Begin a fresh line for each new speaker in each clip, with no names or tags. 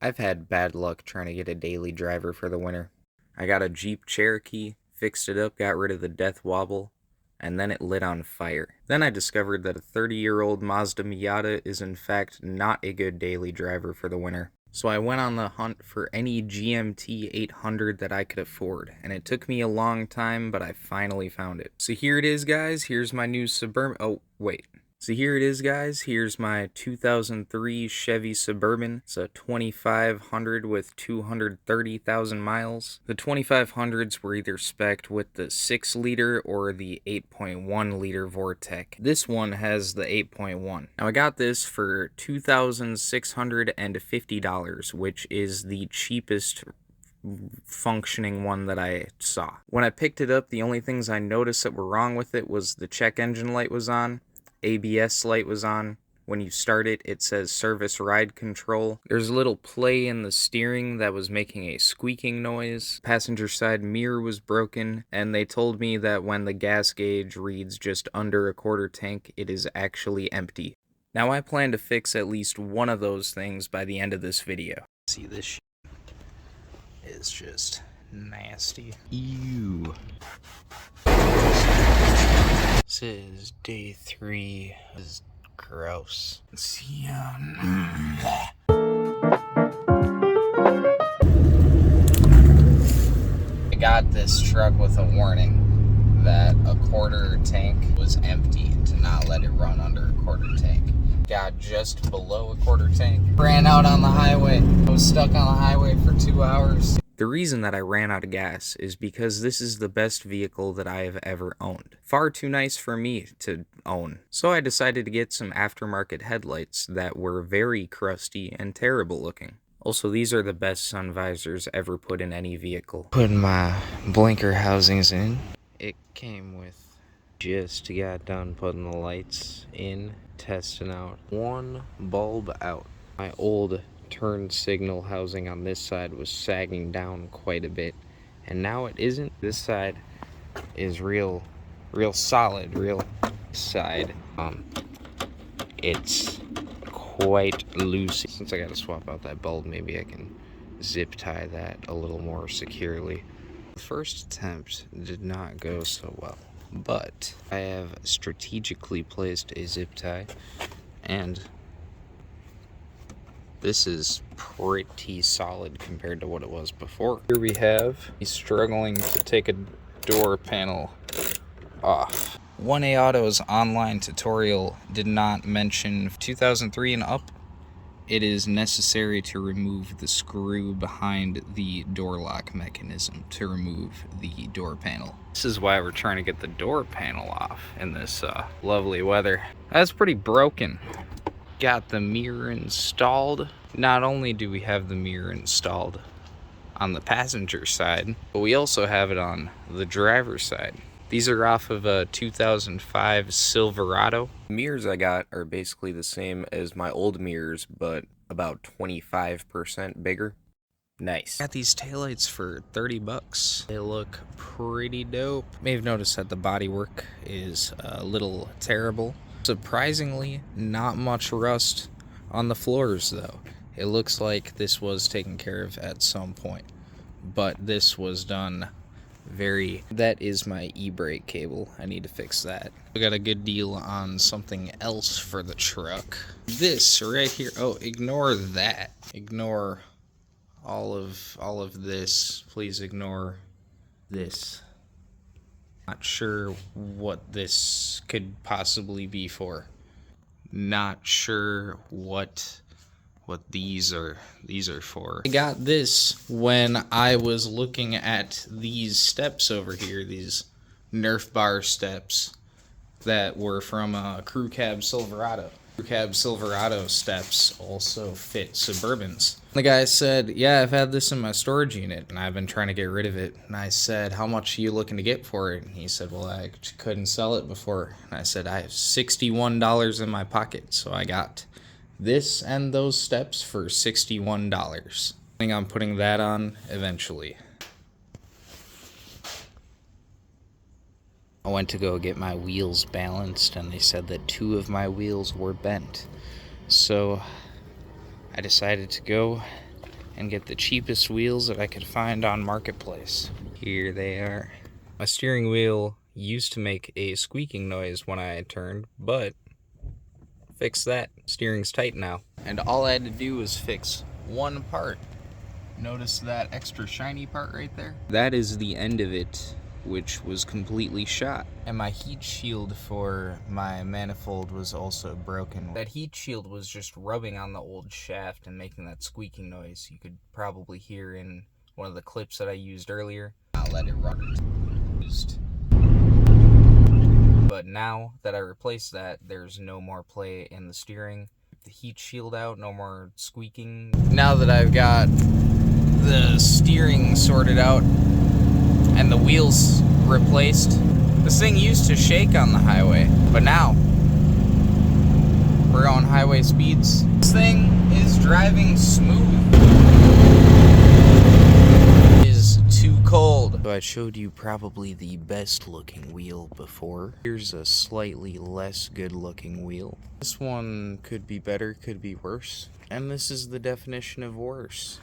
I've had bad luck trying to get a daily driver for the winter. I got a Jeep Cherokee, fixed it up, got rid of the death wobble, and then it lit on fire. Then I discovered that a 30-year-old Mazda Miata is in fact not a good daily driver for the winter. So I went on the hunt for any GMT 800 that I could afford, and it took me a long time, but I finally found it. So here it is, guys. Here's my new Suburban. Oh, wait. So here it is, guys. Here's my 2003 Chevy Suburban. It's a 2500 with 230,000 miles. The 2500s were either spec'd with the 6-liter or the 8.1-liter Vortec. This one has the 8.1. Now I got this for $2,650, which is the cheapest functioning one that I saw. When I picked it up, the only things I noticed that were wrong with it was the check engine light was on. ABS light was on. When you start it, it says service ride control. There's a little play in the steering that was making a squeaking noise. Passenger side mirror was broken, and they told me that when the gas gauge reads just under a quarter tank, it is actually empty. Now I plan to fix at least one of those things by the end of this video. See, this shit is just nasty. Ew. This is day 3. This is gross. See, I got this truck with a warning that a quarter tank was empty, to not let it run under a quarter tank. Got just below a quarter tank. Ran out on the highway. I was stuck on the highway for 2 hours. The reason that I ran out of gas is because this is the best vehicle that I have ever owned. Far too nice for me to own. So I decided to get some aftermarket headlights that were very crusty and terrible looking. Also, these are the best sun visors ever put in any vehicle. Putting my blinker housings in. It came with, just got done putting the lights in, testing out. One bulb out. My old turn signal housing on this side was sagging down quite a bit, and now it isn't. This side is real solid. Real side, it's quite loose. Since I gotta swap out that bulb, maybe I can zip tie that a little more securely. The first attempt did not go so well, but I have strategically placed a zip tie, and this is pretty solid compared to what it was before. Here we have, he's struggling to take a door panel off. 1A Auto's online tutorial did not mention 2003 and up. It is necessary to remove the screw behind the door lock mechanism to remove the door panel. This is why we're trying to get the door panel off in this lovely weather. That's pretty broken. Got the mirror installed. Not only do we have the mirror installed on the passenger side, but we also have it on the driver's side. These are off of a 2005 Silverado. Mirrors I got are basically the same as my old mirrors, but about 25% bigger. Nice. Got these taillights for 30 bucks. They look pretty dope. May have noticed that the bodywork is a little terrible. Surprisingly, not much rust on the floors though. It looks like this was taken care of at some point, but this was done very... That is my e-brake cable. I need to fix that. I got a good deal on something else for the truck. This right here. Oh, ignore that. Ignore all of this. Please ignore this. Not sure what this could possibly be for. Not sure what these are for. I got this when I was looking at these steps over here, these Nerf bar steps that were from a Crew Cab Silverado. Crew Cab Silverado steps also fit Suburbans. The guy said, yeah, I've had this in my storage unit and I've been trying to get rid of it. And I said, how much are you looking to get for it? And he said, well, I couldn't sell it before. And I said, I have $61 in my pocket. So I got this and those steps for $61. I think I'm putting that on eventually. I went to go get my wheels balanced and they said that 2 of my wheels were bent. So I decided to go and get the cheapest wheels that I could find on Marketplace. Here they are. My steering wheel used to make a squeaking noise when I turned, but fix that. Steering's tight now. And all I had to do was fix one part. Notice that extra shiny part right there? That is the end of it, which was completely shot. And my heat shield for my manifold was also broken. That heat shield was just rubbing on the old shaft and making that squeaking noise you could probably hear in one of the clips that I used earlier. I'll let it run. But now that I replaced that, there's no more play in the steering. The heat shield out, no more squeaking. Now that I've got the steering sorted out and the wheels replaced, this thing used to shake on the highway, but now we're on highway speeds. This thing is driving smooth. It is too cold. So I showed you probably the best looking wheel before. Here's a slightly less good looking wheel. This one could be better, could be worse. And this is the definition of worse.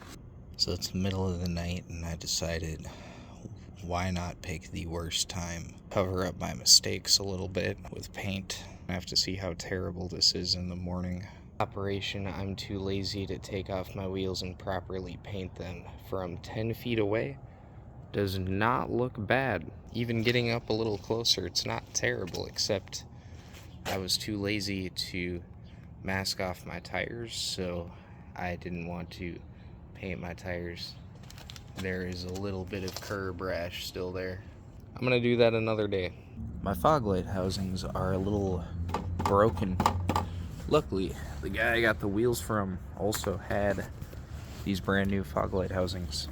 So it's the middle of the night and I decided, why not pick the worst time? Cover up my mistakes a little bit with paint. I have to see how terrible this is in the morning. Operation, I'm too lazy to take off my wheels and properly paint them. From 10 feet away, does not look bad. Even getting up a little closer, it's not terrible, except I was too lazy to mask off my tires, so I didn't want to paint my tires. There is a little bit of curb rash still there. I'm gonna do that another day. My fog light housings are a little broken. Luckily, the guy I got the wheels from also had these brand new fog light housings.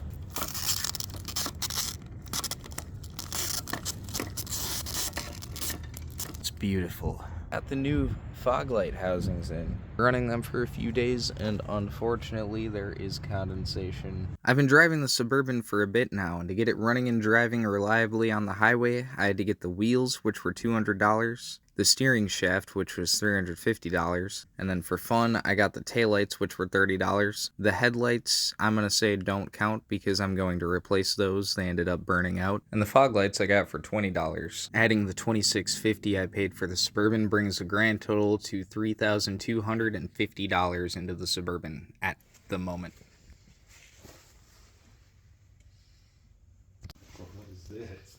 It's beautiful. Got the new fog light housings in. Running them for a few days, and unfortunately there is condensation. I've been driving the Suburban for a bit now, and to get it running and driving reliably on the highway, I had to get the wheels, which were $200, the steering shaft, which was $350, and then for fun, I got the taillights, which were $30. The headlights, I'm gonna say don't count because I'm going to replace those. They ended up burning out. And the fog lights I got for $20. Adding the $26.50 I paid for the Suburban brings a grand total to $3,250 into the Suburban at the moment.
What is this?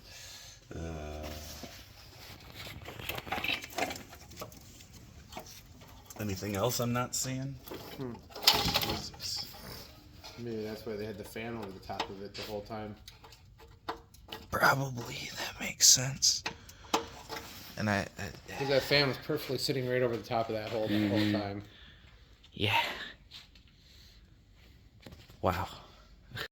Anything else I'm not seeing? What is this?
Maybe that's why they had the fan over the top of it the whole time.
Probably, that makes sense. And
Because that fan was perfectly sitting right over the top of that hole the whole time.
yeah. Wow.